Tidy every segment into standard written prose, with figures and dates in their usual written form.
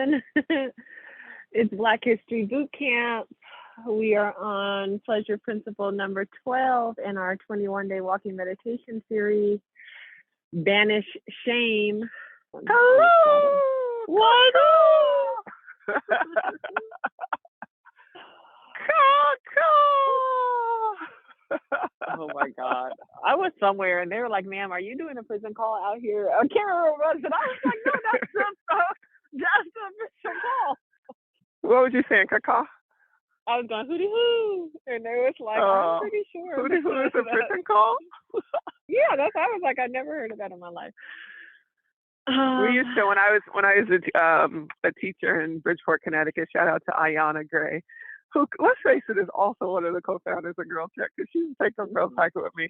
everyone. It's Black History Bootcamp. We are on pleasure principle number 12 in our 21-day walking meditation series, Banish Shame. Hello! What? Oh my God. I was somewhere and they were like, ma'am, are you doing a prison call out here? I can't remember what it was. And I was like, no, that's the official call. What was you saying, Kaka? I was going hootie hoo, and they was like, I'm pretty sure. Hootie hoo is a prison call? Yeah, I was like, I never heard of that in my life. We used to, when I was a teacher in Bridgeport, Connecticut. Shout out to Ayanna Gray, who, let's face it, is also one of the co-founders of GirlTrek, because she used to take some girls cycle with me.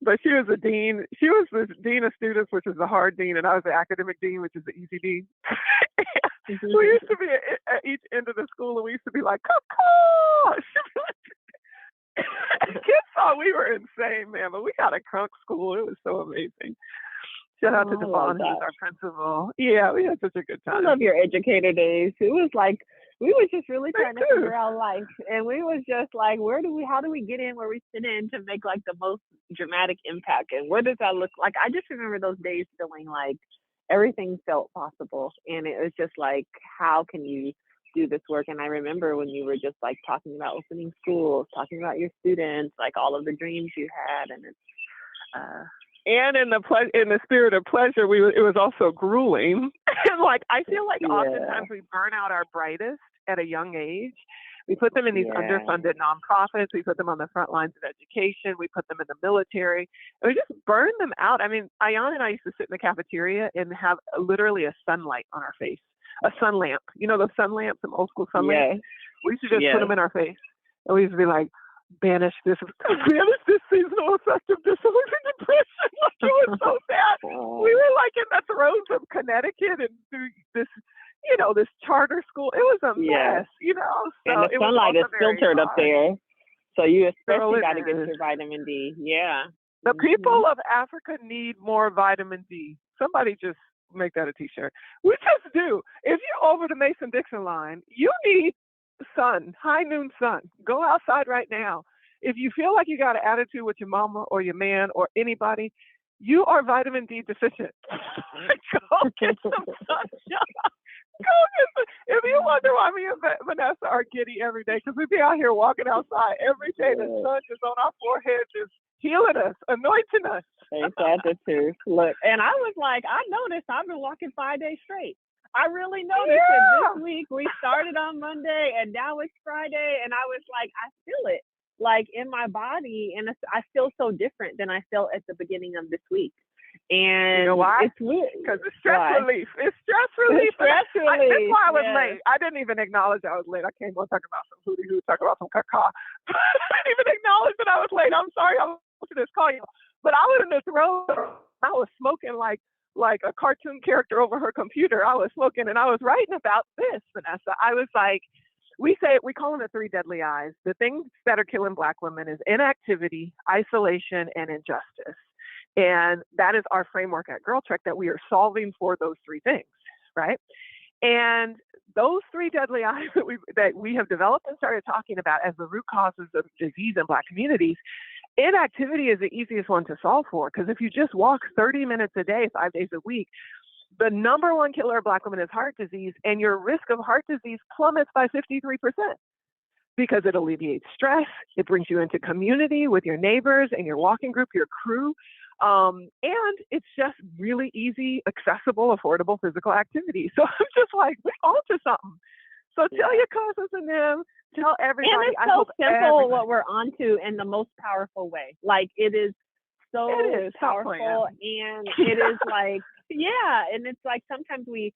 But she was a dean. She was the dean of students, which is the hard dean, and I was the academic dean, which is the easy dean. We used to be at each end of the school, and we used to be like, "Caw." Kids thought we were insane, man, but we got a crunk school. It was so amazing. Shout out to Devon, who's our principal. Yeah, we had such a good time. I love your educator days. It was like, we was just really trying to figure out life, and we was just like, how do we get in where we fit in to make like the most dramatic impact, and what does that look like? I just remember those days feeling like everything felt possible, and it was just like, how can you do this work? And I remember when you were just like talking about opening schools, talking about your students, like all of the dreams you had, and it's and in the spirit of pleasure, it was also grueling. And like, I feel like oftentimes we burn out our brightest at a young age. We put them in these underfunded nonprofits. We put them on the front lines of education. We put them in the military. And we just burn them out. I mean, Ayan and I used to sit in the cafeteria and have literally a sunlight on our face, a sun lamp. You know those sun lamps, some old school sun lamps? We used to just put them in our face. And we used to be like, banish this seasonal affective disorder and depression. Like, it was so sad. We were like in the throes of Connecticut and through this, this charter school. It was a mess, So and the sunlight is filtered up there. So you especially got to get your vitamin D. Yeah. The people of Africa need more vitamin D. Somebody just make that a t-shirt. We just do. If you're over the Mason-Dixon line, you need sun, high noon sun. Go outside right now. If you feel like you got an attitude with your mama or your man or anybody, you are vitamin D deficient. Go get some sunshine. If you wonder why me and Vanessa are giddy every day, because we be out here walking outside every day, the sun is on our forehead, just healing us, anointing us. Ain't that the truth? Look, and I was like, I noticed I've been walking 5 days straight. I really noticed it this week. We started on Monday and now it's Friday, and I was like, I feel it like in my body, and I feel so different than I felt at the beginning of this week. And you know why? It's weird. Because it's stress relief. It's stress relief. That's why I was late. I didn't even acknowledge I was late. I came on talking about some hootie hoo, talking about some caca. I didn't even acknowledge that I was late. I'm sorry. I was to just call you. But I was in this road. I was smoking like a cartoon character over her computer. I was smoking, and I was writing about this, Vanessa. I was like, we call them the three deadly eyes. The things that are killing Black women is inactivity, isolation, and injustice. And that is our framework at GirlTrek, that we are solving for those three things, right? And those three deadly eyes that we have developed and started talking about as the root causes of disease in Black communities, inactivity is the easiest one to solve for, because if you just walk 30 minutes a day, 5 days a week, the number one killer of Black women is heart disease, and your risk of heart disease plummets by 53%, because it alleviates stress, it brings you into community with your neighbors and your walking group, your crew, and it's just really easy, accessible, affordable physical activity. So I'm just like, we're on to something. So tell your cousins and them, tell everybody. And it's so simple what we're onto in the most powerful way. Like, it is so powerful, and it is like, and it's like sometimes we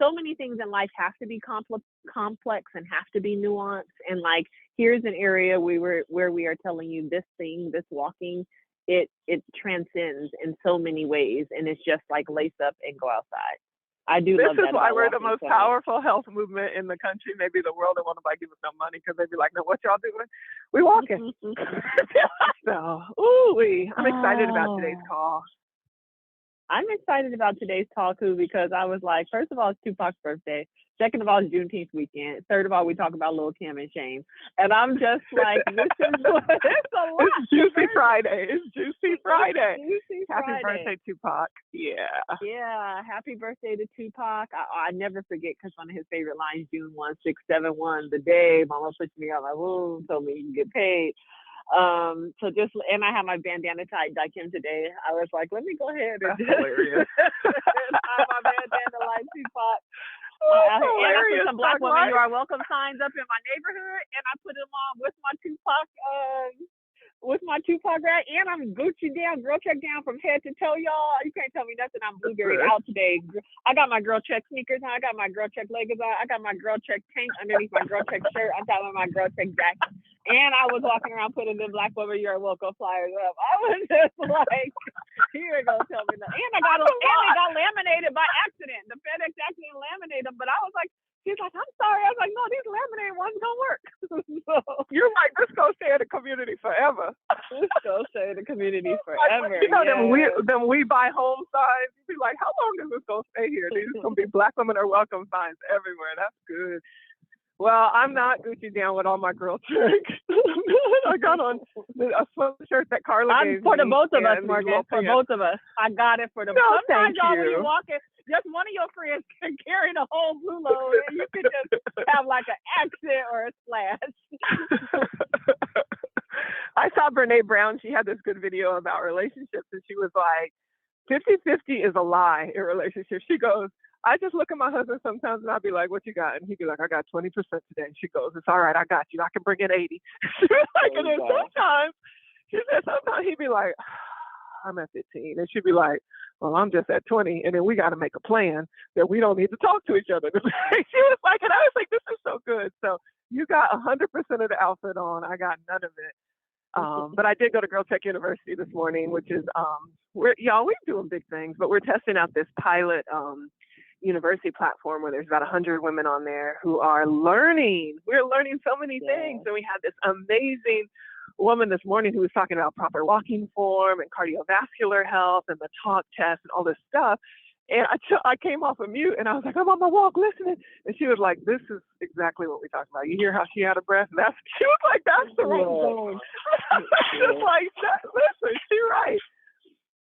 so many things in life have to be complex and have to be nuanced. And like, here's an area where we are telling you this thing, this walking, it transcends in so many ways, and it's just like lace up and go outside. I do love that. This is why we're the most powerful health movement in the country, maybe the world. They want to give us no money because they'd be like, no, what y'all doing? We walking. So, I'm excited about today's call. I'm excited about today's talk too because I was like, first of all, it's Tupac's birthday. Second of all, it's Juneteenth weekend. Third of all, we talk about Lil Kim and Shame. And I'm just like, this is it's a lot. It's Juicy Friday. It's Juicy Friday. Juicy Happy Friday. birthday, Tupac. Yeah. Yeah. Happy birthday to Tupac. I never forget because one of his favorite lines, June 1671, the day Mama pushed me out my womb, told me you can get paid. And I have my bandana tied like him today. I was like, let me go ahead and hilarious. tie my bandana like Tupac. And I put some Black women you are welcome signs up in my neighborhood, and I put them on with my Tupac rap, and I'm Gucci down, GirlTrek down from head to toe, y'all. You can't tell me nothing. I'm blueberry out today. I got my GirlTrek sneakers on. I got my GirlTrek leggings on. I got my GirlTrek tank underneath my GirlTrek shirt on top of my GirlTrek jacket. And I was walking around putting the Black women you are welcome flyers up. I was just like, you ain't gonna tell me nothing. And they got laminated by accident. The FedEx accident laminated them, but I was like, she's like, I'm sorry. I was like, no, these laminated ones don't work. So, you're like, this gonna stay in the community forever. This gonna stay in the community forever. Like, you know, them we buy home signs. You be like, how long is this gonna stay here? These gonna be Black women are welcome signs everywhere. That's good. Well, I'm not Gucci down with all my GirlTrek. I got on a sweatshirt that Carla gave me. For the both of us, Morgan. For both of us. I got it for the both. Sometimes y'all, when you walk in, just one of your friends can carry the whole blue load, and you can just have like an accent or a slash. I saw Brene Brown. She had this good video about relationships, and she was like, 50-50 is a lie in relationships. She goes, I just look at my husband sometimes and I'll be like, what you got? And he'd be like, I got 20% today. And she goes, it's all right, I got you. I can bring in 80. She was like, and then sometimes, she said sometimes he'd be like, I'm at 15. And she'd be like, well, I'm just at 20. And then we got to make a plan that we don't need to talk to each other. She was like, and I was like, this is so good. So you got 100% of the outfit on. I got none of it. But I did go to GirlTrek University this morning, which is, we're doing big things, but we're testing out this pilot university platform where there's about 100 women on there who are learning. We're learning so many things. And we had this amazing woman this morning who was talking about proper walking form and cardiovascular health and the talk test and all this stuff. And I came off of mute and I was like, I'm on my walk listening. And she was like, this is exactly what we talked about. You hear how she out of breath? And she was like, that's the right zone. Just like, listen, she's right.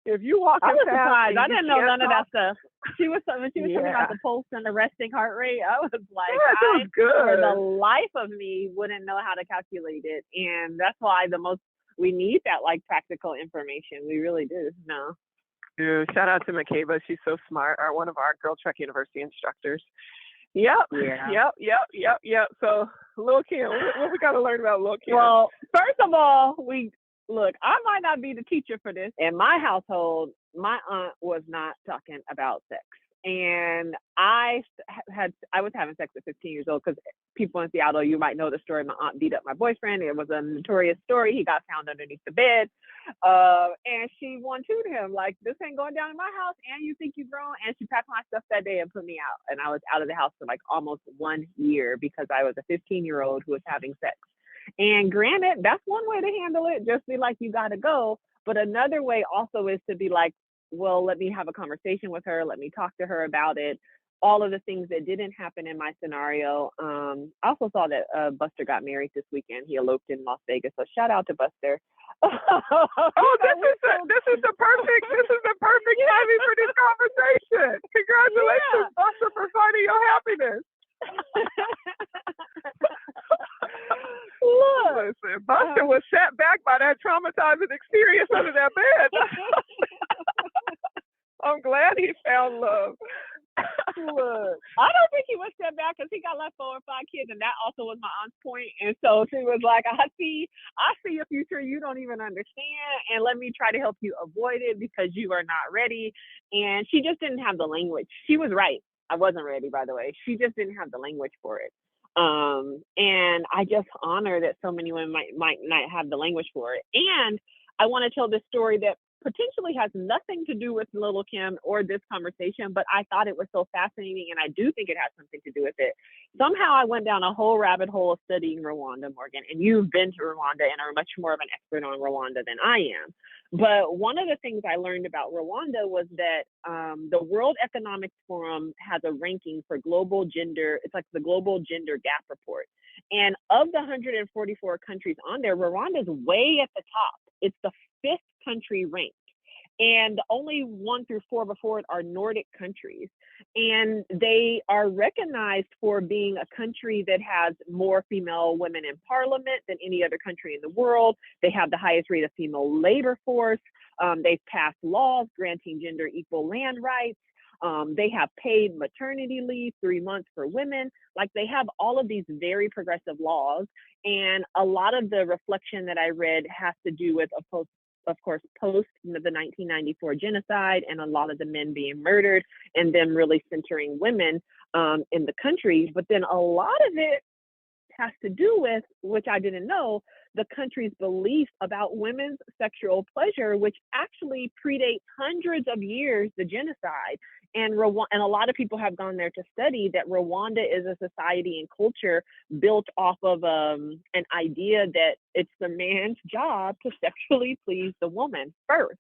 If you walk I was surprised. I didn't know none of that stuff. She was talking about the pulse and the resting heart rate. I was like, I, for the life of me, wouldn't know how to calculate it. And that's why we need that like practical information. We really do. No. Dude, shout out to Makeba. She's so smart. One of our GirlTrek University instructors. Yep. So Lil Kim, what we got to learn about Lil Kim? Well, first of all, look, I might not be the teacher for this. In my household, my aunt was not talking about sex. And I was having sex at 15 years old because people in Seattle, you might know the story. My aunt beat up my boyfriend. It was a notorious story. He got found underneath the bed. And she one-two'd him like, this ain't going down in my house. And you think you've grown? And she packed my stuff that day and put me out. And I was out of the house for like almost 1 year because I was a 15-year-old who was having sex. And granted, that's one way to handle it. Just be like, you got to go. But another way also is to be like, well, let me have a conversation with her. Let me talk to her about it. All of the things that didn't happen in my scenario. I also saw that Buster got married this weekend. He eloped in Las Vegas. So shout out to Buster. This is the perfect timing for this conversation. Congratulations, Buster, for finding your happiness. Look, listen, Buster was set back by that traumatizing experience under that bed. I'm glad he found love. Look, I don't think he was set back because he got left 4 or 5 kids, and that also was my aunt's point. And so she was like, I see a future you don't even understand, and let me try to help you avoid it because you are not ready. And she just didn't have the language. She was right. I wasn't ready, by the way. She just didn't have the language for it. And I just honor that so many women might not have the language for it. And I want to tell this story that potentially has nothing to do with Lil Kim or this conversation, but I thought it was so fascinating, and I do think it has something to do with it. Somehow I went down a whole rabbit hole of studying Rwanda, Morgan, and you've been to Rwanda and are much more of an expert on Rwanda than I am. But one of the things I learned about Rwanda was that the World Economic Forum has a ranking for global gender. It's like the Global Gender Gap Report. And of the 144 countries on there, Rwanda is way at the top. It's the 5th country ranked. And only 1 through 4 before it are Nordic countries. And they are recognized for being a country that has more female women in parliament than any other country in the world. They have the highest rate of female labor force. They've passed laws granting gender equal land rights. They have paid maternity leave, 3 months for women. Like, they have all of these very progressive laws. And a lot of the reflection that I read has to do with, of course, post the 1994 genocide and a lot of the men being murdered and them really centering women in the country. But then a lot of it has to do with, which I didn't know, the country's beliefs about women's sexual pleasure, which actually predates hundreds of years, the genocide. And a lot of people have gone there to study that Rwanda is a society and culture built off of an idea that it's the man's job to sexually please the woman first.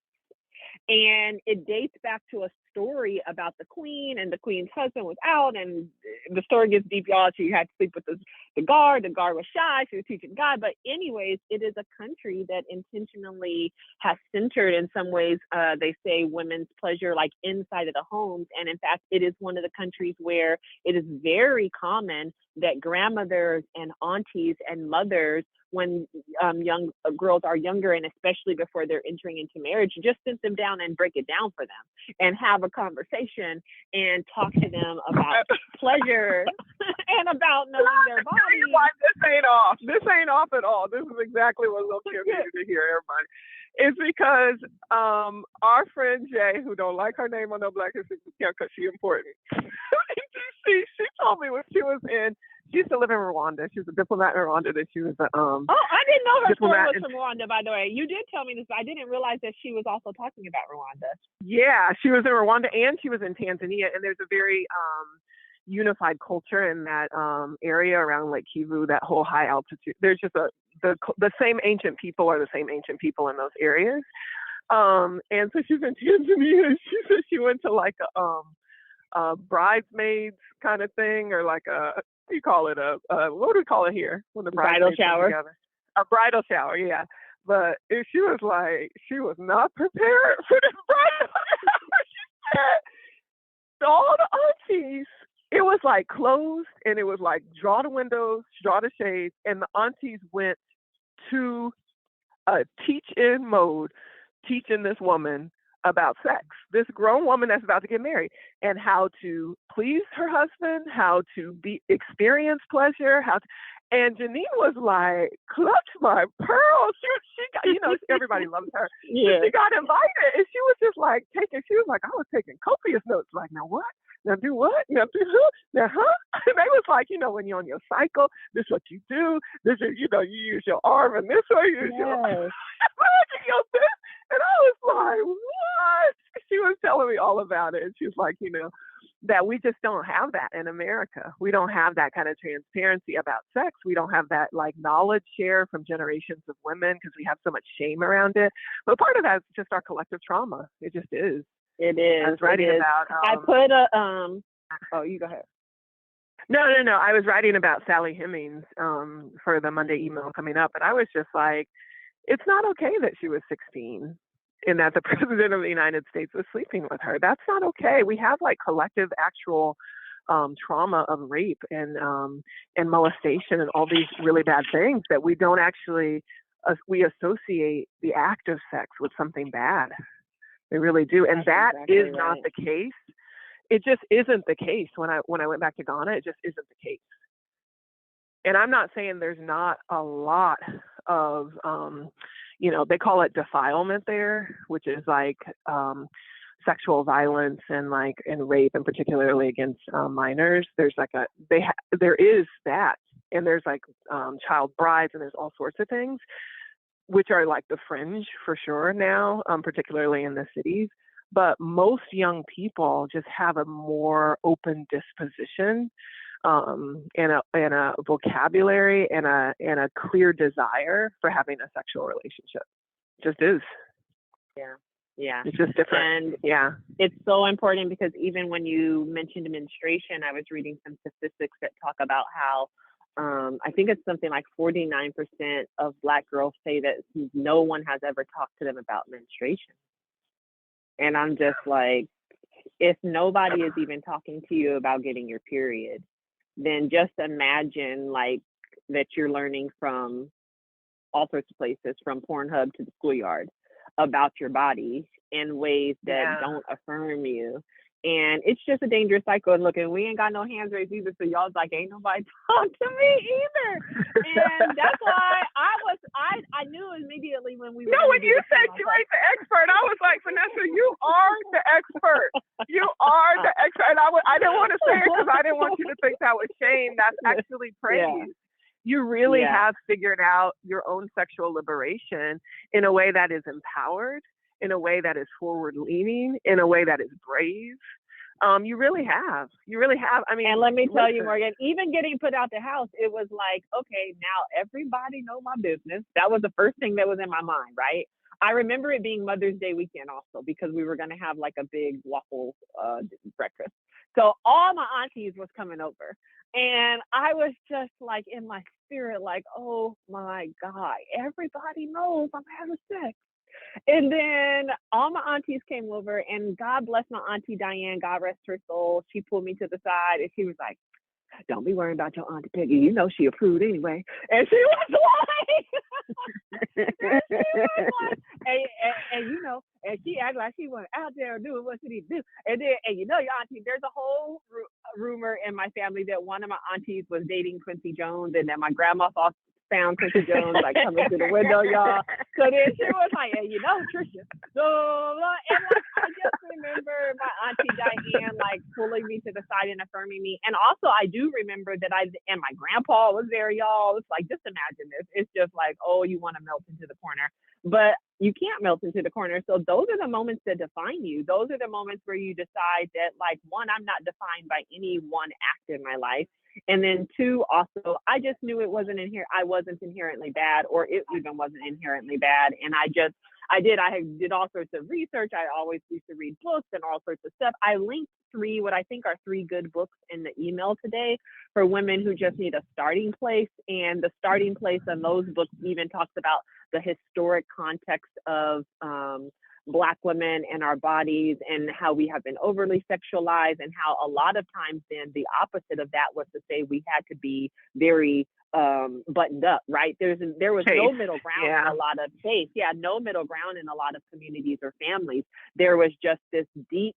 And it dates back to a story about the queen, and the queen's husband was out, and the story gets deep, y'all. She had to sleep with the guard. The guard was shy. She was teaching God. But anyways, it is a country that intentionally has centered, in some ways, they say, women's pleasure like inside of the homes. And in fact, it is one of the countries where it is very common that grandmothers and aunties and mothers, when young girls are younger, and especially before they're entering into marriage, just sit them down and break it down for them and have a conversation and talk to them about pleasure and about knowing their body. Why this ain't off? This ain't off at all. This is exactly what Lil Kim needed to hear, everybody. It's because our friend Jay, who don't like her name on no Black History Bootcamp because she's important, she told me when she was in, she used to live in Rwanda. She was a diplomat in Rwanda. That she was oh, I didn't know her story was from Rwanda, by the way. You did tell me this, but I didn't realize that she was also talking about Rwanda. Yeah, she was in Rwanda and she was in Tanzania, and there's a very unified culture in that area around Lake Kivu, that whole high altitude. There's just the same ancient people are the same ancient people in those areas. And so she's in Tanzania, and she said she went to like a bridesmaids kind of thing, or like what do you call it? What do we call it here when the bridal shower? Together? A bridal shower, yeah. But she was like, she was not prepared for this bridal shower. She said, all the aunties, it was like closed, and it was like draw the windows, draw the shades, and the aunties went to a teach-in mode, teaching this woman about sex, this grown woman that's about to get married, and how to please her husband, how to experience pleasure, and Janine was like, clutch my pearls. She got, everybody loves her. Yeah. She got invited, and she was just like she was like, I was taking copious notes, like, now what? Now do what? Now do who? Now And they was like, when you're on your cycle, this is what you do. This is, you use your arm and this way, you use your arm. And I was like, what? She was telling me all about it. And she was like, that we just don't have that in America. We don't have that kind of transparency about sex. We don't have that like knowledge share from generations of women because we have so much shame around it. But part of that is just our collective trauma. It just is. It is. I was writing about. I put a. Oh, you go ahead. No. I was writing about Sally Hemings for the Monday email coming up, and I was just like, it's not okay that she was 16 and that the president of the United States was sleeping with her. That's not okay. We have like collective actual trauma of rape and molestation and all these really bad things that we don't actually, we associate the act of sex with something bad. They really do. And that is not the case. It just isn't the case. When I went back to Ghana, it just isn't the case. And I'm not saying there's not a lot of, they call it defilement there, which is like sexual violence and rape, and particularly against minors. There's there is that, and there's child brides, and there's all sorts of things, which are like the fringe for sure now, particularly in the cities. But most young people just have a more open disposition, and a vocabulary and a clear desire for having a sexual relationship. Just is. Yeah. Yeah. It's just different. And it's so important because even when you mentioned menstruation, I was reading some statistics that talk about how I think it's something like 49% of Black girls say that no one has ever talked to them about menstruation. And I'm just like, if nobody is even talking to you about getting your period, then just imagine like that you're learning from all sorts of places, from Pornhub to the schoolyard, about your body in ways that don't affirm you. And it's just a dangerous cycle. And look, and we ain't got no hands raised either. So y'all's like, ain't nobody talk to me either. And that's why I knew immediately when we were. No, when you said you ain't the expert, I was like, Vanessa, you are the expert. You are the expert. And I didn't want to say it because I didn't want you to think that was shame. That's actually praise. Yeah. You really have figured out your own sexual liberation in a way that is empowered, in a way that is forward-leaning, in a way that is brave. You really have. You really have. I mean, and let me tell you, Morgan, even getting put out the house, it was like, okay, now everybody know my business. That was the first thing that was in my mind, right? I remember it being Mother's Day weekend also, because we were going to have like a big waffle breakfast. So all my aunties was coming over. And I was just like in my spirit, like, oh my God, everybody knows I'm having sex. And then all my aunties came over, and God bless my auntie Diane, God rest her soul. She pulled me to the side and she was like, don't be worrying about your auntie Peggy. You know she approved anyway. And she was like, and you know, and she acted like she went out there doing what she needed to do. And then, and you know, your auntie, there's a whole rumor in my family that one of my aunties was dating Quincy Jones, and that my grandma found Quincy Jones like coming through the window, y'all. So then she was like, hey, you know, Trisha. So, and like, I just remember my auntie Diane like pulling me to the side and affirming me. And also, I do remember that and my grandpa was there, y'all. It's like, just imagine this. It's just like, oh, you want to melt into the corner, but you can't melt into the corner. So those are the moments that define you. Those are the moments where you decide that, like, one, I'm not defined by any one act in my life. And then two, also, I just knew I wasn't inherently bad, or it even wasn't inherently bad. And I did all sorts of research. I always used to read books and all sorts of stuff. I linked what I think are 3 good books in the email today for women who just need a starting place. And the starting place in those books even talks about the historic context of Black women and our bodies, and how we have been overly sexualized, and how a lot of times then the opposite of that was to say we had to be very buttoned up, right? There was no middle ground in a lot of faith. No middle ground in a lot of communities or families. There was just this deep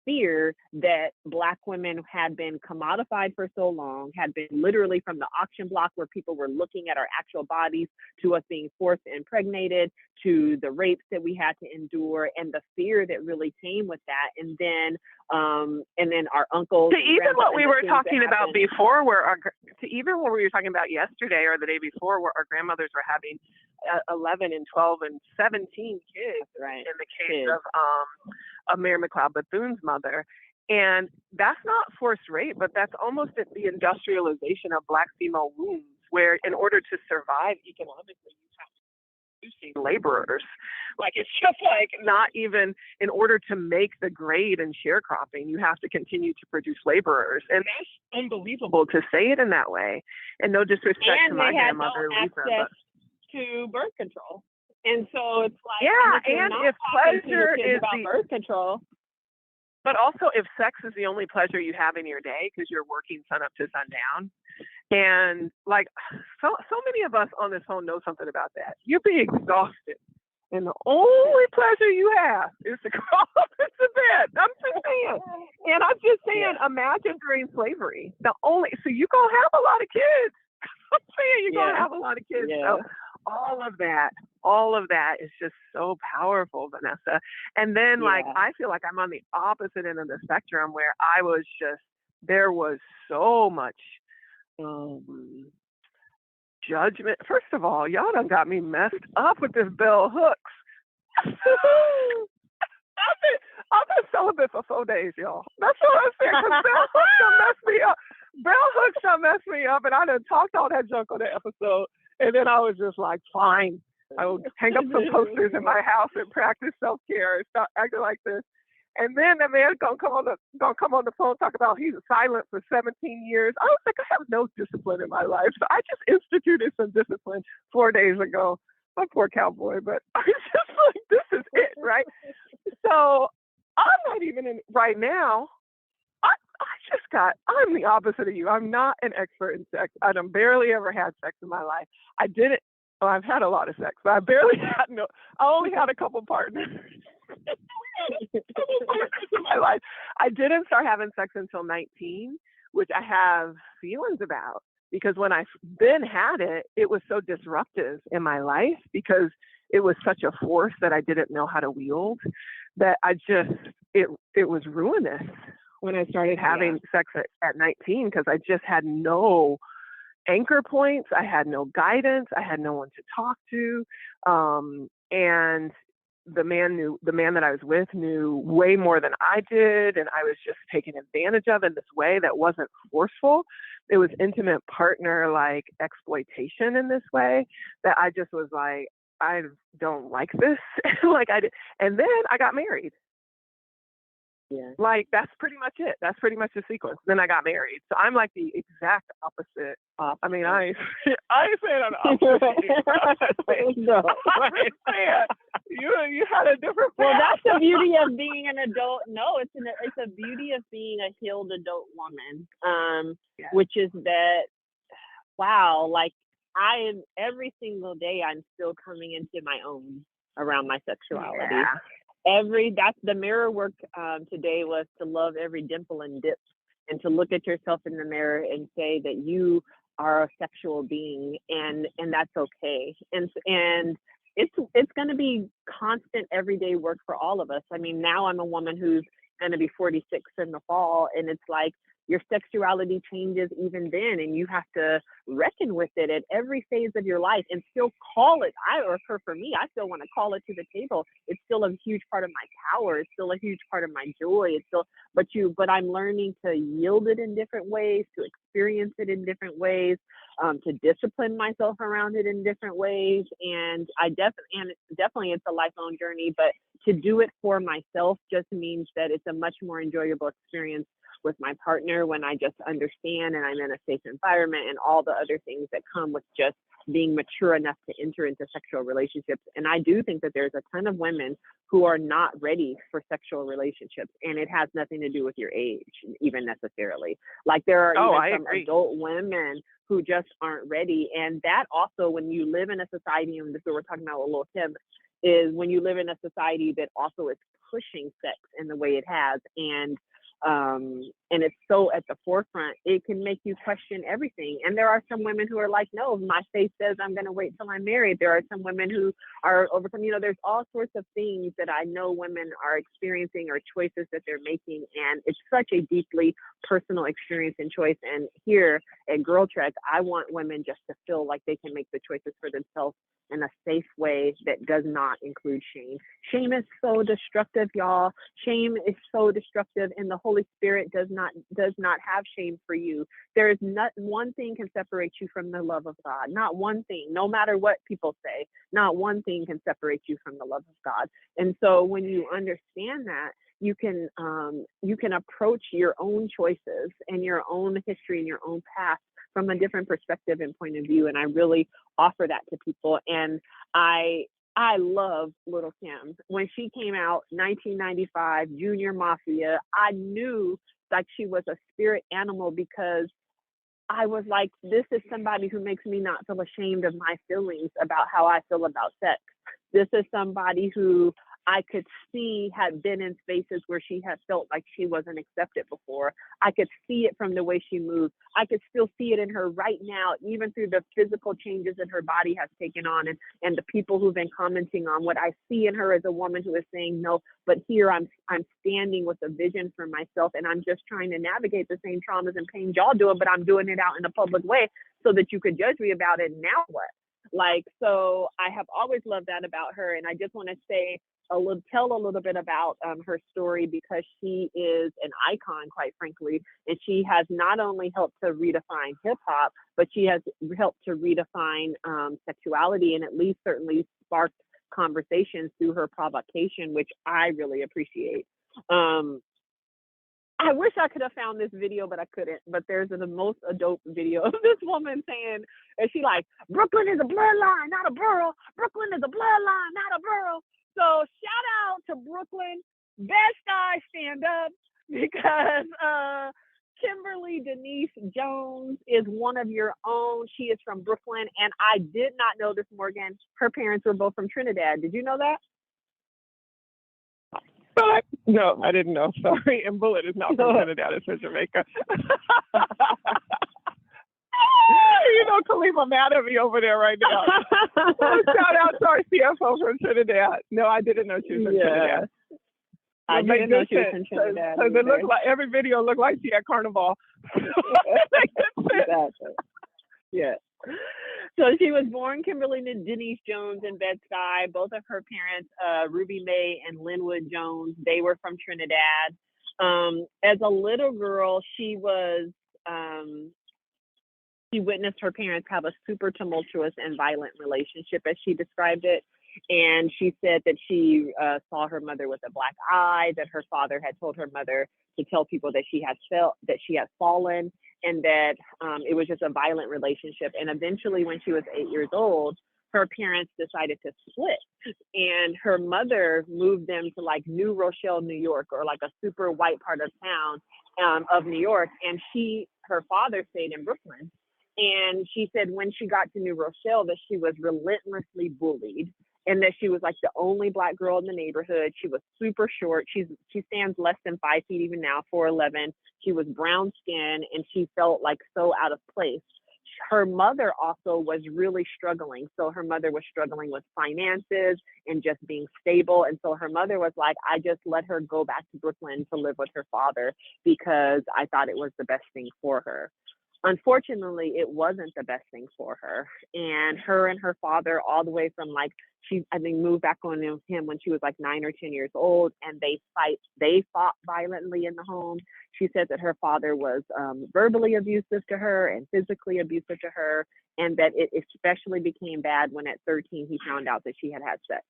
fear that Black women had been commodified for so long, had been literally from the auction block where people were looking at our actual bodies, to us being forced impregnated, to the rapes that we had to endure, and the fear that really came with that. And then our uncles. To even what we were talking about before, even what we were talking about yesterday or the day before, where our grandmothers were having 11 and 12 and 17 kids, right? In the case of Mary McLeod Bethune's mother. And that's not forced rape, but that's almost the industrialization of Black female wombs, where in order to survive economically, you have to produce laborers. Like, it's just like, not even in order to make the grade in sharecropping, you have to continue to produce laborers. And that's unbelievable to say it in that way. And no disrespect to my grandmother, Lisa, to birth control. And so it's like, and if pleasure is about birth control. But also, if sex is the only pleasure you have in your day because you're working sun up to sundown, and like so many of us on this phone know something about that. You'll be exhausted, and the only pleasure you have is to crawl up into bed. I'm just saying, and I'm just saying, imagine during slavery, so you're gonna have a lot of kids. I'm saying you're gonna have a lot of kids. Yeah. So all of that is just so powerful, Vanessa. And then like, I feel like I'm on the opposite end of the spectrum, where there was so much judgment. First of all, y'all done got me messed up with this bell hooks. I've been celibate for 4 days, y'all. That's what I'm saying, because bell hooks done messed me up. Bell hooks done messed me up, and I done talked all that junk on the episode. And then I was just like, fine, I would hang up some posters in my house and practice self-care and start acting like this. And then the man's gonna come on the phone, talk about he's silent for 17 years. I was like, I have no discipline in my life. So I just instituted some discipline 4 days ago. My poor cowboy, but I was just like, this is it, right? So I'm not even in right now. I'm the opposite of you. I'm not an expert in sex. I done barely ever had sex in my life. I've had a lot of sex, but I only had a couple partners. In my life. I didn't start having sex until 19, which I have feelings about, because when I then had it, it was so disruptive in my life because it was such a force that I didn't know how to wield, that it was ruinous when I started having sex at 19, because I just had no anchor points. I had no guidance. I had no one to talk to. And the man that I was with knew way more than I did. And I was just taken advantage of in this way that wasn't forceful. It was intimate partner, like exploitation in this way, that I just was like, I don't like this. And then I got married. Yeah. Like, that's pretty much it. That's pretty much the sequence. Then I got married. So I'm like the exact opposite. I mean, I ain't saying I'm the opposite. No. You had a different path. Well, that's the beauty of being an adult. No, it's a beauty of being a healed adult woman. Which is that, wow, like every single day I'm still coming into my own around my sexuality. Yeah. That's the mirror work today, was to love every dimple and dip, and to look at yourself in the mirror and say that you are a sexual being, and that's okay. And it's going to be constant everyday work for all of us. I mean, now I'm a woman who's going to be 46 in the fall, and it's like your sexuality changes even then, and you have to reckon with it at every phase of your life and still call it. For me, I still want to call it to the table. It's still a huge part of my power. It's still a huge part of my joy. But I'm learning to yield it in different ways, to experience it in different ways, to discipline myself around it in different ways. And definitely it's a lifelong journey, but to do it for myself just means that it's a much more enjoyable experience with my partner when I just understand and I'm in a safe environment, and all the other things that come with just being mature enough to enter into sexual relationships. And I do think that there's a ton of women who are not ready for sexual relationships, and it has nothing to do with your age even necessarily. Like, there are some adult women who just aren't ready. And that also, when you live in a society, and this is what we're talking about with Lil Kim, is when you live in a society that also is pushing sex in the way it has, and it's so at the forefront, it can make you question everything. And there are some women who are like, no, my faith says I'm going to wait till I'm married. There are some women who are overcome. There's all sorts of things that I know women are experiencing, or choices that they're making. And it's such a deeply personal experience and choice. And here at GirlTrek, I want women just to feel like they can make the choices for themselves in a safe way that does not include shame. Shame is so destructive, y'all. Shame is so destructive, and the Holy Spirit does not have shame for you. There is not one thing can separate you from the love of God. Not one thing, no matter what people say, not one thing can separate you from the love of God. And so when you understand that, you can approach your own choices and your own history and your own past from a different perspective and point of view. And I really offer that to people. And I love Lil Kim. When she came out, 1995, Junior Mafia, I knew like she was a spirit animal, because I was like, this is somebody who makes me not feel ashamed of my feelings about how I feel about sex. This is somebody who I could see had been in spaces where she had felt like she wasn't accepted before. I could see it from the way she moved. I could still see it in her right now, even through the physical changes that her body has taken on, and the people who've been commenting on what I see in her as a woman who is saying, no, but here I'm standing with a vision for myself, and I'm just trying to navigate the same traumas and pains y'all doing, but I'm doing it out in a public way so that you could judge me about it. Now what? Like, so I have always loved that about her. And I just want to say, tell a little bit about her story, because she is an icon, quite frankly, and she has not only helped to redefine hip hop, but she has helped to redefine sexuality, and at least certainly sparked conversations through her provocation, which I really appreciate. I wish I could have found this video, but I couldn't. But there's the most dope video of this woman saying, and she like, Brooklyn is a bloodline, not a borough. Brooklyn is a bloodline, not a borough. So shout out to Brooklyn. Bed-Stuy, stand up, because Kimberly Denise Jones is one of your own. She is from Brooklyn, and I did not know this, Morgan. Her parents were both from Trinidad. Did you know that? No, I didn't know. Sorry. And Bullet is not from Trinidad, it's from Jamaica. You know, Khalifa mad at me over there right now. Shout out to our CFO from Trinidad. No, I didn't know she was from Trinidad. I didn't know she was from Trinidad. Because it looked like, every video looked like she at Carnival. Exactly. Yeah. So she was born Kimberly Denise Jones in Bed-Stuy. Both of her parents, Ruby Mae and Linwood Jones, they were from Trinidad. As a little girl, she witnessed her parents have a super tumultuous and violent relationship, as she described it. And she said that she saw her mother with a black eye, that her father had told her mother to tell people that she had fallen, and that it was just a violent relationship. And eventually, when she was 8 years old, her parents decided to split, and her mother moved them to like New Rochelle, New York, or like a super white part of town of New York. And her father stayed in Brooklyn. And she said when she got to New Rochelle that she was relentlessly bullied, and that she was like the only Black girl in the neighborhood. She was super short. She stands less than 5 feet even now, 4'11". She was brown skinned, and she felt like so out of place. Her mother also was really struggling. So her mother was struggling with finances and just being stable. And so her mother was like, I just let her go back to Brooklyn to live with her father because I thought it was the best thing for her. Unfortunately, it wasn't the best thing for her. And her father, all the way from like, I think moved back on him when she was like 9 or 10 years old, and they fought violently in the home. She said that her father was verbally abusive to her and physically abusive to her, and that it especially became bad when at 13 he found out that she had sex.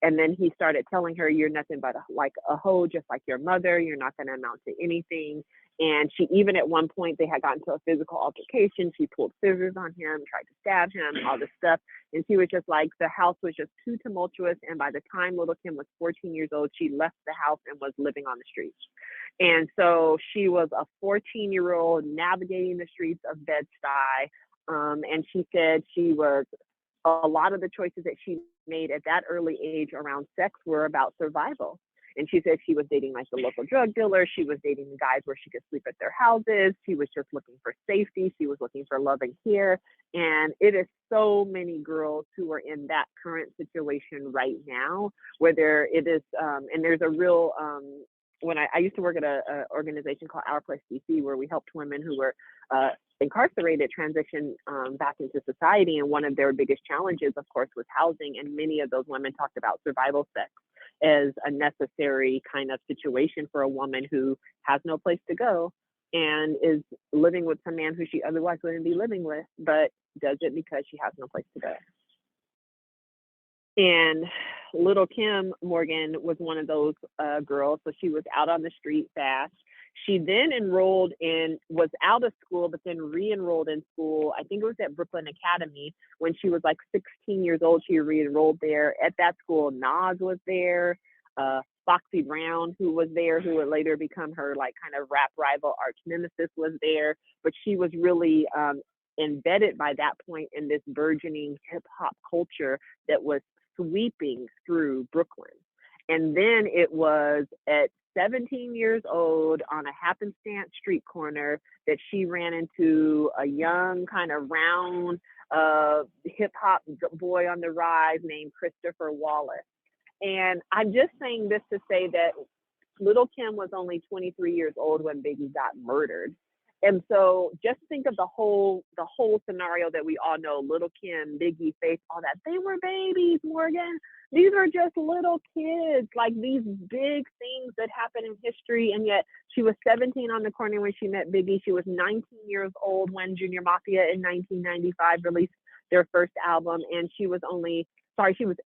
And then he started telling her, you're nothing but like a hoe, just like your mother. You're not going to amount to anything. And she, even at one point, they had gotten to a physical altercation. She pulled scissors on him, tried to stab him, all this stuff. And she was just like, the house was just too tumultuous. And by the time Lil Kim was 14 years old, she left the house and was living on the streets. And so she was a 14-year-old navigating the streets of Bed-Stuy. And she said a lot of the choices that she made at that early age around sex were about survival. And she said she was dating like the local drug dealer. She was dating guys where she could sleep at their houses. She was just looking for safety. She was looking for love and care. And it is so many girls who are in that current situation right now, where it is, and there's a real, when I used to work at an organization called Our Place DC, where we helped women who were incarcerated transition back into society. And one of their biggest challenges, of course, was housing. And many of those women talked about survival sex as a necessary kind of situation for a woman who has no place to go and is living with some man who she otherwise wouldn't be living with, but does it because she has no place to go. And Lil Kim, Morgan, was one of those girls. So she was out on the street fast. She then was out of school, but then re-enrolled in school. I think it was at Brooklyn Academy. When she was like 16 years old, she re-enrolled there. At that school, Nas was there, Foxy Brown, who was there, who would later become her like kind of rap rival arch nemesis, was there. But she was really embedded by that point in this burgeoning hip hop culture that was sweeping through Brooklyn. And then it was at 17 years old on a happenstance street corner that she ran into a young kind of round hip hop boy on the rise named Christopher Wallace. And I'm just saying this to say that Lil Kim was only 23 years old when Biggie got murdered. And so just think of the whole scenario that we all know, Lil Kim, Biggie, Faith, all that. They were babies, Morgan. These are just little kids, like these big things that happen in history. And yet she was 17 on the corner when she met Biggie. She was 19 years old when Junior Mafia in 1995 released their first album. And she was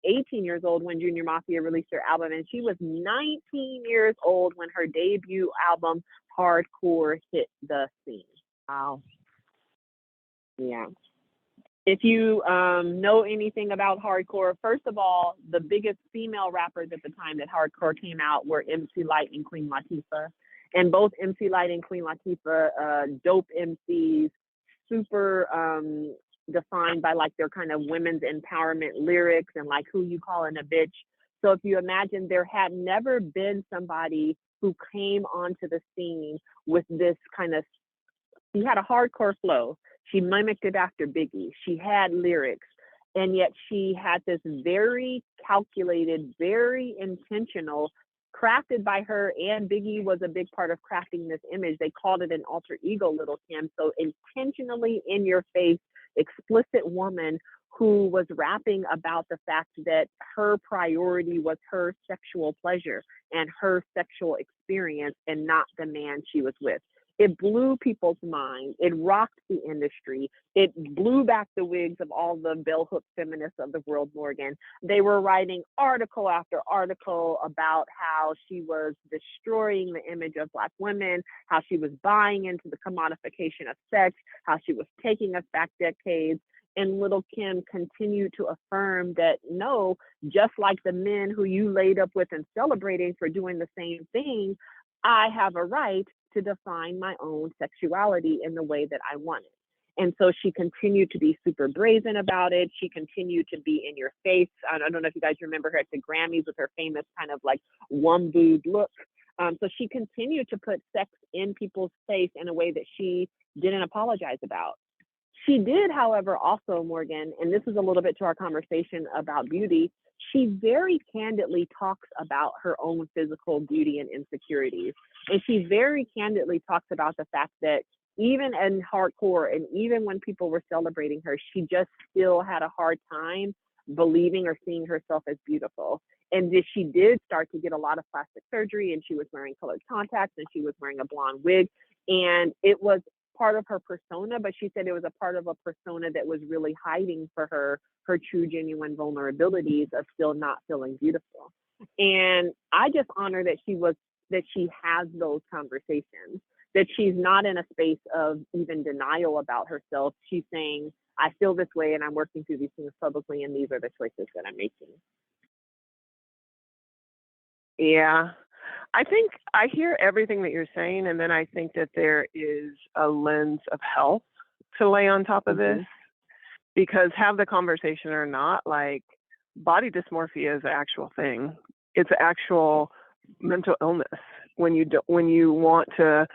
18 years old when Junior Mafia released their album. And she was 19 years old when her debut album, Hardcore, hit the scene. Wow. Yeah. If you know anything about hardcore, first of all, the biggest female rappers at the time that hardcore came out were MC Lyte and Queen Latifah. And both MC Lyte and Queen Latifah, dope MCs, super defined by like their kind of women's empowerment lyrics and like who you calling a bitch. So if you imagine, there had never been somebody who came onto the scene with this kind of, she had a hardcore flow. She mimicked it after Biggie. She had lyrics, and yet she had this very calculated, very intentional, crafted by her, and Biggie was a big part of crafting this image. They called it an alter ego, Lil Kim. So intentionally in your face, explicit woman who was rapping about the fact that her priority was her sexual pleasure and her sexual experience and not the man she was with. It blew people's minds. It rocked the industry. It blew back the wigs of all the bell hook feminists of the world, Morgan. They were writing article after article about how she was destroying the image of Black women, how she was buying into the commodification of sex, how she was taking us back decades. And Lil Kim continued to affirm that, no, just like the men who you laid up with and celebrating for doing the same thing, I have a right to define my own sexuality in the way that I want it. And so she continued to be super brazen about it. She continued to be in your face. I don't know if you guys remember her at the Grammys with her famous kind of like one-booed look. So she continued to put sex in people's face in a way that she didn't apologize about. She did, however, also, Morgan, and this is a little bit to our conversation about beauty, she very candidly talks about her own physical beauty and insecurities. And she very candidly talks about the fact that even in hardcore and even when people were celebrating her, she just still had a hard time believing or seeing herself as beautiful. And she did start to get a lot of plastic surgery, and she was wearing colored contacts, and she was wearing a blonde wig. And it was part of her persona, but she said it was a part of a persona that was really hiding for her true, genuine vulnerabilities of still not feeling beautiful. And I just honor that she has those conversations, that she's not in a space of even denial about herself. She's saying, I feel this way and I'm working through these things publicly, and these are the choices that I'm making. Yeah. I think I hear everything that you're saying, and then I think that there is a lens of health to lay on top of this, because have the conversation or not, like body dysmorphia is an actual thing. It's an actual mental illness when you want to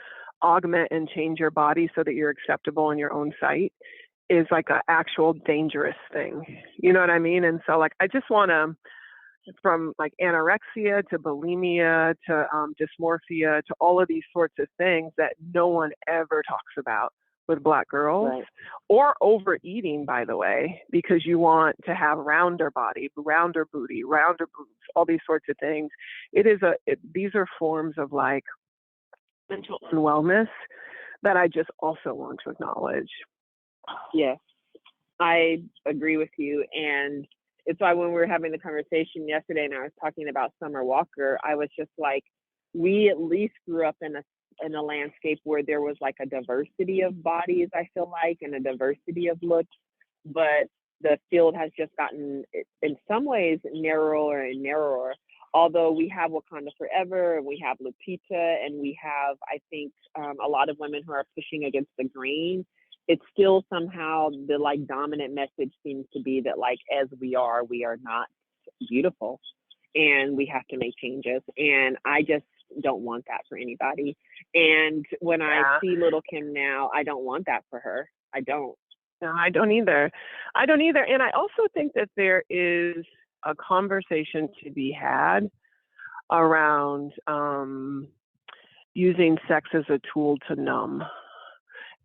augment and change your body so that you're acceptable in your own sight is like an actual dangerous thing. You know what I mean? And so like I just want to, from like anorexia to bulimia to dysmorphia to all of these sorts of things that no one ever talks about with Black girls, right. Or overeating, by the way, because you want to have rounder body, rounder booty, rounder boobs, all these sorts of things. These are forms of like mental unwellness that I just also want to acknowledge. Yes, I agree with you. And it's why when we were having the conversation yesterday and I was talking about Summer Walker, I was just like, we at least grew up in a landscape where there was like a diversity of bodies, I feel like, and a diversity of looks, but the field has just gotten, in some ways, narrower and narrower. Although we have Wakanda Forever, and we have Lupita, and we have, I think, a lot of women who are pushing against the grain, it's still somehow the like dominant message seems to be that like as we are not beautiful, and we have to make changes. And I just don't want that for anybody. And when I see Lil Kim now, I don't want that for her. I don't. No, I don't either. And I also think that there is a conversation to be had around using sex as a tool to numb.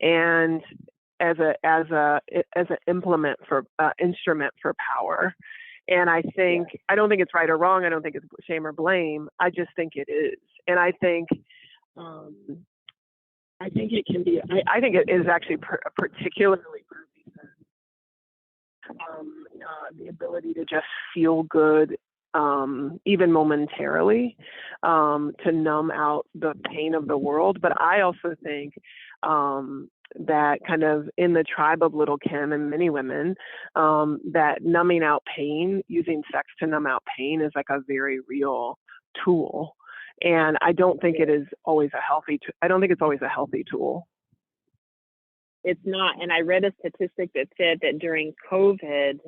and as an implement for instrument for power. And I think, I don't think it's right or wrong. I don't think it's shame or blame. I just think it is. And I think it can be, I think it is actually particularly the ability to just feel good, even momentarily, to numb out the pain of the world. But I also think that kind of in the tribe of Lil Kim and many women, that numbing out pain, using sex to numb out pain is like a very real tool. And I don't think it is always a healthy, I don't think it's always a healthy tool. It's not. And I read a statistic that said that during COVID,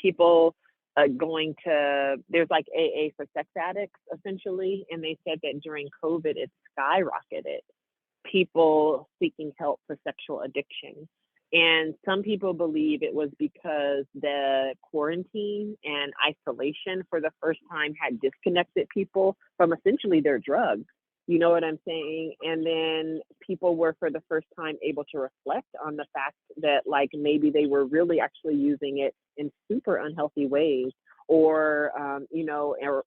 people there's like AA for sex addicts essentially. And they said that during COVID, it skyrocketed people seeking help for sexual addiction. And some people believe it was because the quarantine and isolation for the first time had disconnected people from essentially their drugs. You know what I'm saying? And then people were for the first time able to reflect on the fact that like maybe they were really actually using it in super unhealthy ways, or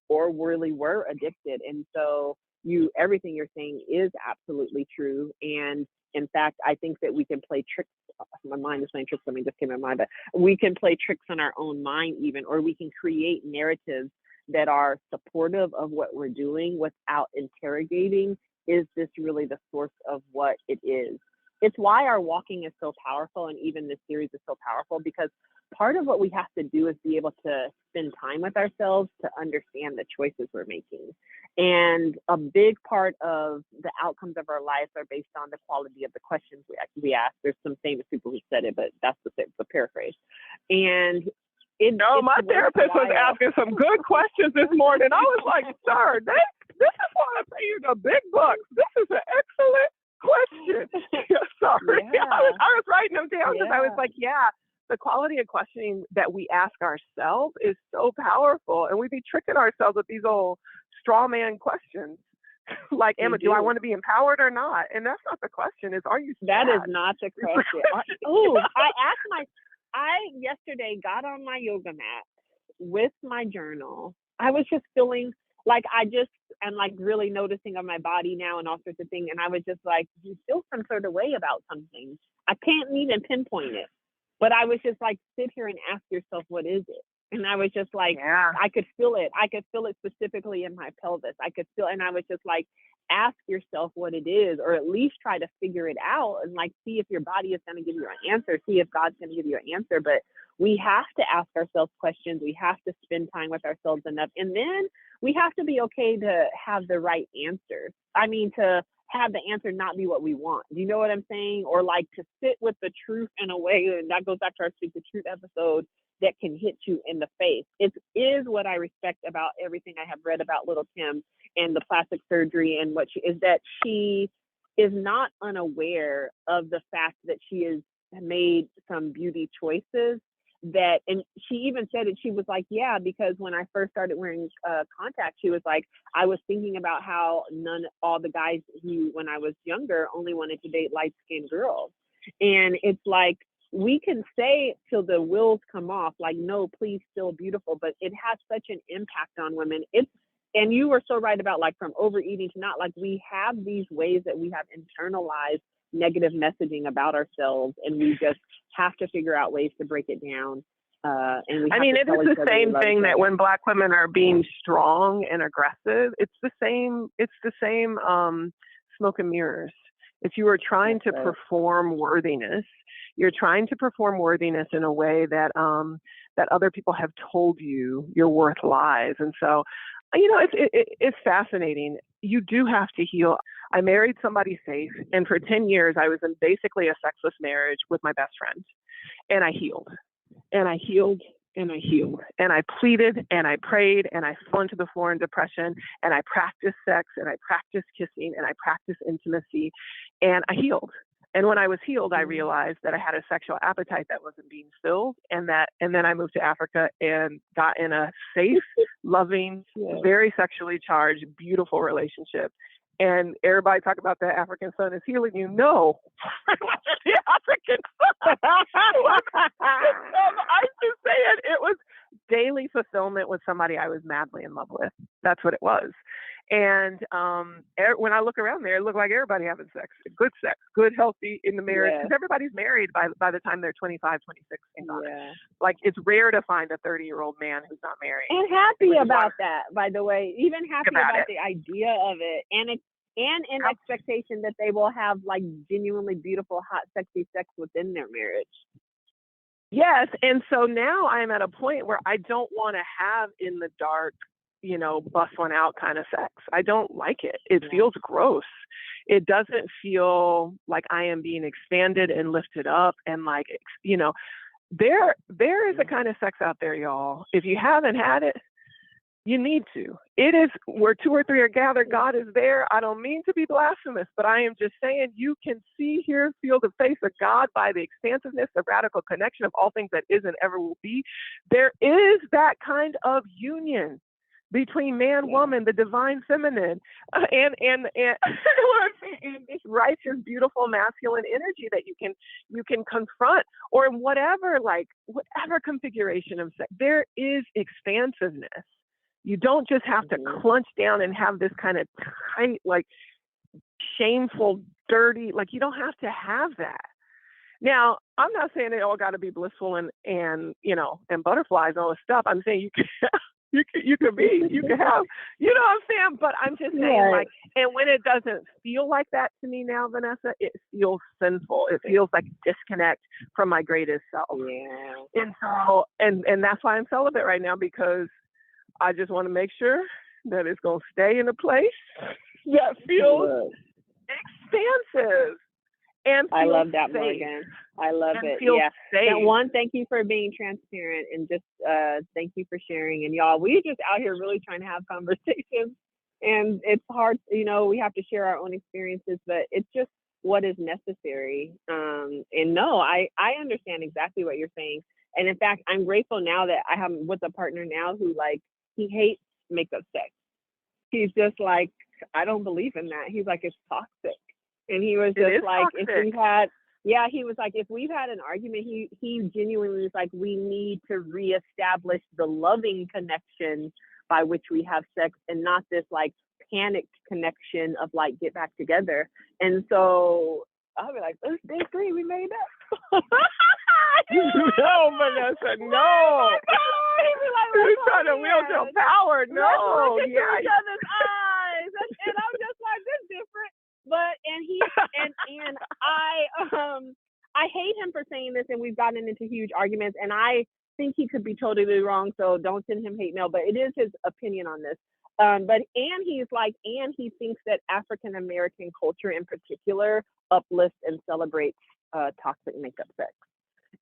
or really were addicted. And so everything you're saying is absolutely true. And in fact, I think that we can play tricks. My mind is playing tricks. Let me just keep my mind, but we can play tricks on our own mind even, or we can create narratives that are supportive of what we're doing without interrogating, is this really the source of what it is? It's why our walking is so powerful, and even this series is so powerful, because part of what we have to do is be able to spend time with ourselves to understand the choices we're making. And a big part of the outcomes of our lives are based on the quality of the questions we ask. There's some famous people who said it, but that's the paraphrase. And my therapist was asking some good questions this morning. I was like, sir, this is why I pay you the big bucks. This is an excellent question. Sorry. Yeah. I was writing them down because I was like, the quality of questioning that we ask ourselves is so powerful. And we be tricking ourselves with these old straw man questions. Like, Emma, do I want to be empowered or not? And that's not the question. Are you sad? That is not the question. I yesterday got on my yoga mat with my journal. I was just feeling like I'm like really noticing on my body now and all sorts of things. And I was just like, you feel some sort of way about something. I can't even pinpoint it, but I was just like, sit here and ask yourself, what is it? And I was just like, I could feel it. I could feel it specifically in my pelvis. And I was just like, ask yourself what it is, or at least try to figure it out and like see if your body is going to give you an answer, see if God's going to give you an answer. But we have to ask ourselves questions. We have to spend time with ourselves enough. And then we have to be okay to have the right answer. I mean, to have the answer not be what we want. Do you know what I'm saying? Or like to sit with the truth in a way, and that goes back to our Speak the Truth episode, that can hit you in the face. It is what I respect about everything I have read about Lil Kim and the plastic surgery, and what she is not unaware of the fact that she has made some beauty choices and she even said it. She was like, because when I first started wearing contacts, she was like, I was thinking about how all the guys who, when I was younger, only wanted to date light-skinned girls. And it's like, we can say till the wheels come off, like, no, please, still beautiful, but it has such an impact on women. And you were so right about like from overeating to not, like, we have these ways that we have internalized negative messaging about ourselves, and we just have to figure out ways to break it down. And it is the same thing that when Black women are being strong and aggressive, it's the same smoke and mirrors. If you are trying to perform worthiness, you're trying to perform worthiness in a way that that other people have told you your worth lies. And so, it's fascinating. You do have to heal. I married somebody safe, and for 10 years, I was in basically a sexless marriage with my best friend. And I healed, and I healed, and I healed. And I pleaded, and I prayed, and I fell into the floor in depression, and I practiced sex, and I practiced kissing, and I practiced intimacy, and I healed. And when I was healed, I realized that I had a sexual appetite that wasn't being filled, and then I moved to Africa and got in a safe, loving, very sexually charged, beautiful relationship. And everybody talk about the African sun is healing you. No, the African sun. I'm just saying, it was daily fulfillment with somebody I was madly in love with. That's what it was. And when I look around there, it looked like everybody having sex, good, healthy in the marriage, because everybody's married by the time they're 25, 26. Like, it's rare to find a 30-year-old man who's not married. And happy about that, by the way. Even happy about the idea of it. And in expectation that they will have, like, genuinely beautiful, hot, sexy sex within their marriage. Yes. And so now I'm at a point where I don't want to have in the dark, bust one out kind of sex. I don't like it. It feels gross. It doesn't feel like I am being expanded and lifted up. And like, there is a kind of sex out there, y'all. If you haven't had it, you need to. It is where 2 or 3 are gathered, God is there. I don't mean to be blasphemous, but I am just saying you can see, hear, feel the face of God by the expansiveness, the radical connection of all things that is and ever will be. There is that kind of union between man, woman, the divine feminine, and this righteous, beautiful masculine energy that you can confront, or whatever configuration of sex. There is expansiveness. You don't just have to clench down and have this kind of tight, like, shameful, dirty, like, you don't have to have that. Now, I'm not saying they all got to be blissful and butterflies and all this stuff. I'm saying you can have, you can have, you know what I'm saying? But I'm just saying, and when it doesn't feel like that to me now, Vanessa, it feels sinful. It feels like disconnect from my greatest self. Yeah. And so, and that's why I'm celibate right now, because I just want to make sure that it's going to stay in a place that feels expansive. And I love that, safe. Morgan. I love it. Yeah. Now, one, thank you for being transparent, and just thank you for sharing. And y'all, we're just out here really trying to have conversations, and it's hard. We have to share our own experiences, but it's just what is necessary. And no, I understand exactly what you're saying. And in fact, I'm grateful now that I have with a partner now who, like, he hates makeup sex. He's just like, I don't believe in that. He's like, it's toxic. And he was just like, toxic. He was like, if we've had an argument, he genuinely was like, we need to reestablish the loving connection by which we have sex, and not this like panicked connection of like, get back together. And so I'll be like, let's day 3, we made up. No, Vanessa, no. You're trying to wield your power. No, let's look into each other's eyes. And I'm just like, this is different. But and I hate him for saying this, and we've gotten into huge arguments, and I think he could be totally wrong, so don't send him hate mail, but it is his opinion on this. He thinks that African American culture in particular uplifts and celebrates toxic makeup sex.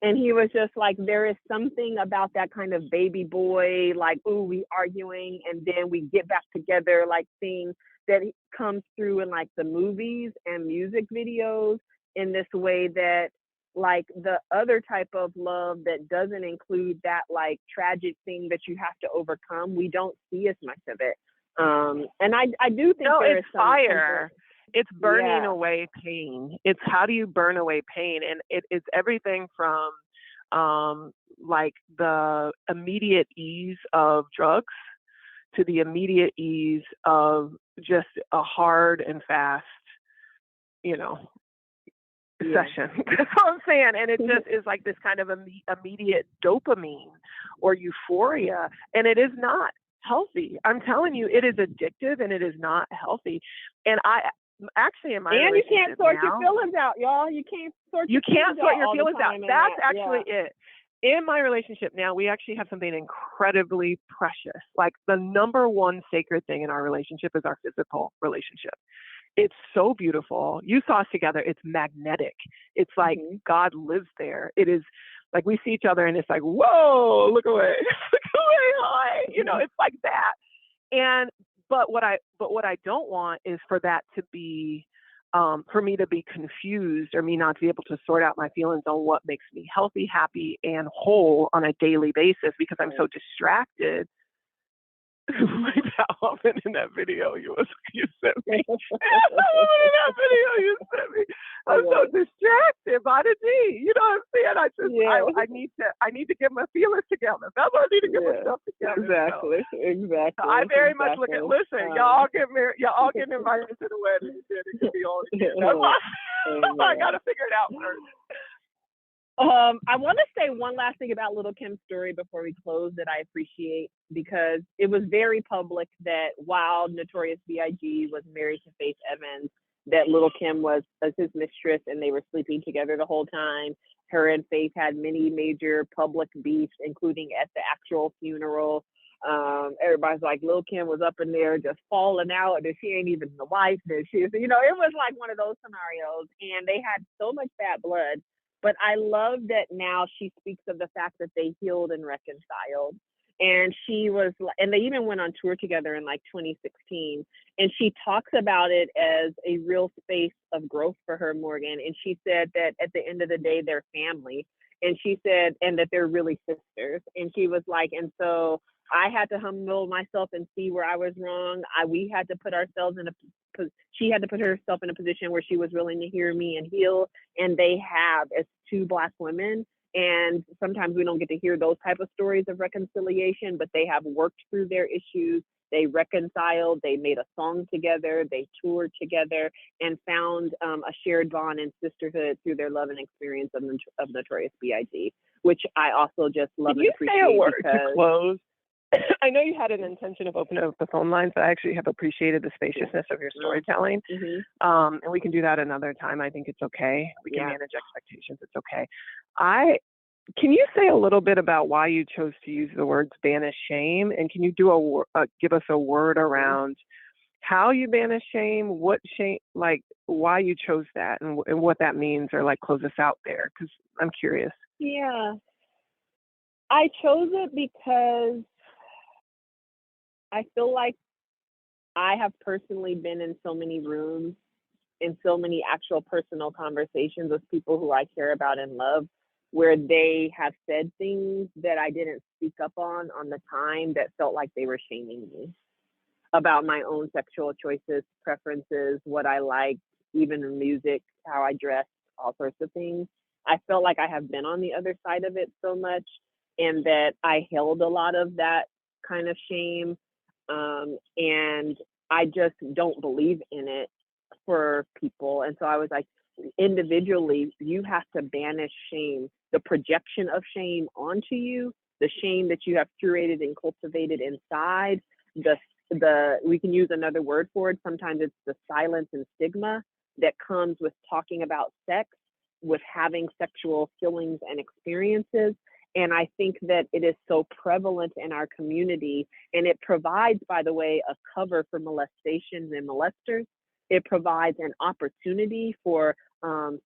And he was just like, there is something about that kind of baby boy, like, ooh, we arguing and then we get back together, like, thing that comes through in like the movies and music videos in this way that, like, the other type of love that doesn't include that like tragic thing that you have to overcome, we don't see as much of it. And I do think there is fire. It's burning away pain. It's how do you burn away pain? And it's everything from like the immediate ease of drugs to the immediate ease of just a hard and fast, session. That's what I'm saying. And it just is like this kind of immediate dopamine or euphoria. And it is not healthy. I'm telling you, it is addictive and it is not healthy. And actually in my and you can't sort now, your feelings out, y'all. You can't sort your feelings out. That's actually it. In my relationship now, we actually have something incredibly precious. Like, the number one sacred thing in our relationship is our physical relationship. It's so beautiful. You saw us together. It's magnetic. It's like God lives there. It is like we see each other and it's like, whoa, look away. Look away, hi. It's like that. But what I don't want is for that to be, for me to be confused, or me not to be able to sort out my feelings on what makes me healthy, happy, and whole on a daily basis, because I'm so distracted like that woman in that video you sent me. That woman in that video you sent me. I'm so distracted by the D. You know what I'm saying? I need to get my feelings together. That's what I need to get myself together. Exactly. So I very much look at. Listen, y'all get married. Y'all getting invited to the wedding. It could be all. That's why I gotta figure it out first. I want to say one last thing about Lil Kim's story before we close that I appreciate, because it was very public that while Notorious B.I.G. was married to Faith Evans, that Lil Kim was his mistress and they were sleeping together the whole time. Her and Faith had many major public beefs, including at the actual funeral. Everybody's like, Lil Kim was up in there just falling out, and she ain't even the wife. That she, it was like one of those scenarios, and they had so much bad blood. But I love that now she speaks of the fact that they healed and reconciled. And and they even went on tour together in like 2016. And she talks about it as a real space of growth for her, Morgan. And she said that at the end of the day, they're family. And she said, and that they're really sisters. And she was like, and so I had to humble myself and see where I was wrong. We had to put ourselves she had to put herself in a position where she was willing to hear me and heal. And they have, as two Black women. And sometimes we don't get to hear those type of stories of reconciliation, but they have worked through their issues. They reconciled, they made a song together, they toured together, and found a shared bond and sisterhood through their love and experience of Notorious B.I.G., which I also just love and appreciate. Can you say a word to close? I know you had an intention of opening up the phone lines, but I actually have appreciated the spaciousness of your storytelling. And we can do that another time. I think it's okay. We can manage expectations. It's okay. Can you say a little bit about why you chose to use the words banish shame? And can you do give us a word around how you banish shame, what shame, like why you chose that and what that means, or like close us out there? Because I'm curious. Yeah. I chose it because I feel like I have personally been in so many rooms, in so many actual personal conversations with people who I care about and love, where they have said things that I didn't speak up on the time that felt like they were shaming me about my own sexual choices, preferences, what I liked, even music, how I dressed, all sorts of things. I felt like I have been on the other side of it so much, and that I held a lot of that kind of shame. And I just don't believe in it for people. And so I was like, individually, you have to banish shame, the projection of shame onto you, the shame that you have curated and cultivated inside, we can use another word for it. Sometimes it's the silence and stigma that comes with talking about sex, with having sexual feelings and experiences. And I think that it is so prevalent in our community, and it provides, by the way, a cover for molestations and molesters. It provides an opportunity for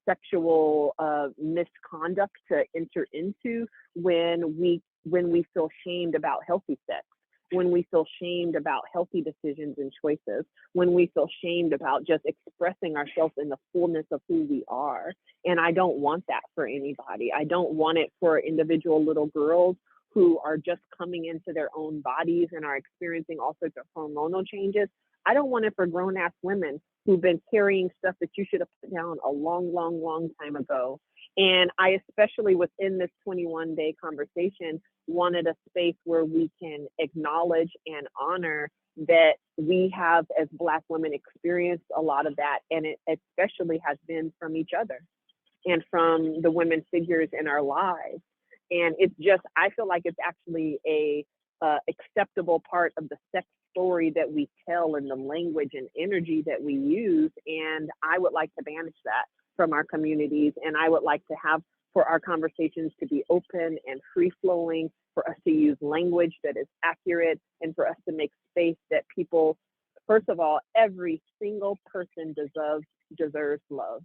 sexual misconduct to enter into when we feel shamed about healthy sex, when we feel shamed about healthy decisions and choices, when we feel shamed about just expressing ourselves in the fullness of who we are. And I don't want that for anybody. I don't want it for individual little girls who are just coming into their own bodies and are experiencing all sorts of hormonal changes. I don't want it for grown-ass women who've been carrying stuff that you should have put down a long, long, long time ago. And I, especially within this 21-day conversation, wanted a space where we can acknowledge and honor that we have, as Black women, experienced a lot of that. And it especially has been from each other and from the women figures in our lives. And it's just, I feel like it's actually a acceptable part of the sex story that we tell and the language and energy that we use. And I would like to banish that from our communities. And I would like to have for our conversations to be open and free flowing, for us to use language that is accurate, and for us to make space that people, first of all, every single person deserves love.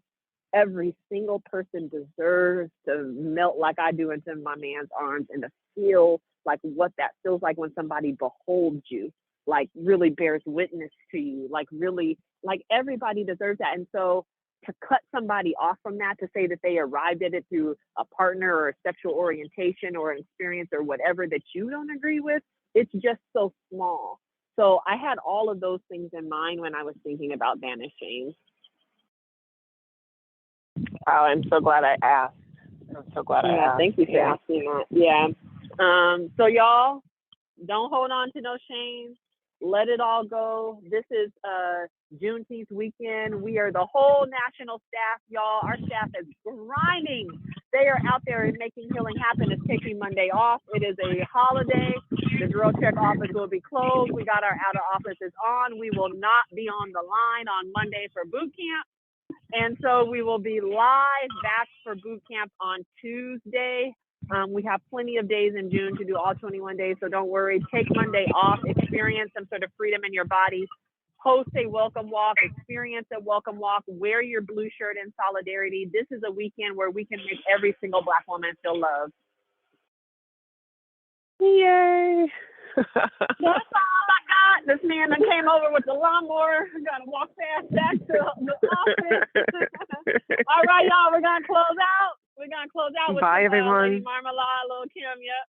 Every single person deserves to melt like I do into my man's arms and to feel like what that feels like when somebody beholds you, like really bears witness to you, like really, like everybody deserves that. And so to cut somebody off from that, to say that they arrived at it through a partner or a sexual orientation or an experience or whatever that you don't agree with, it's just so small. So I had all of those things in mind when I was thinking about banishing. Wow, I'm so glad I asked. I'm so glad I asked. Thank you for asking that. Yeah. So y'all, don't hold on to no shame. Let it all go. This is Juneteenth weekend. We are the whole national staff, y'all. Our staff is grinding. They are out there making healing happen. It's taking Monday off. It is a holiday. The GirlTrek office will be closed. We got our out of offices on. We will not be on the line on Monday for Bootcamp. And so we will be live back for Bootcamp on Tuesday. We have plenty of days in June to do all 21 days, so don't worry. Take Monday off, experience some sort of freedom in your body, host a welcome walk, experience a welcome walk, wear your blue shirt in solidarity. This is a weekend where we can make every single Black woman feel loved. Yay! That's all I got. This man that came over with the lawnmower. I gotta walk fast back to the office. All right, y'all, we're gonna close out. We're gonna close out with Bye, everyone. Lady Marmalade, Lil Kim. Yep.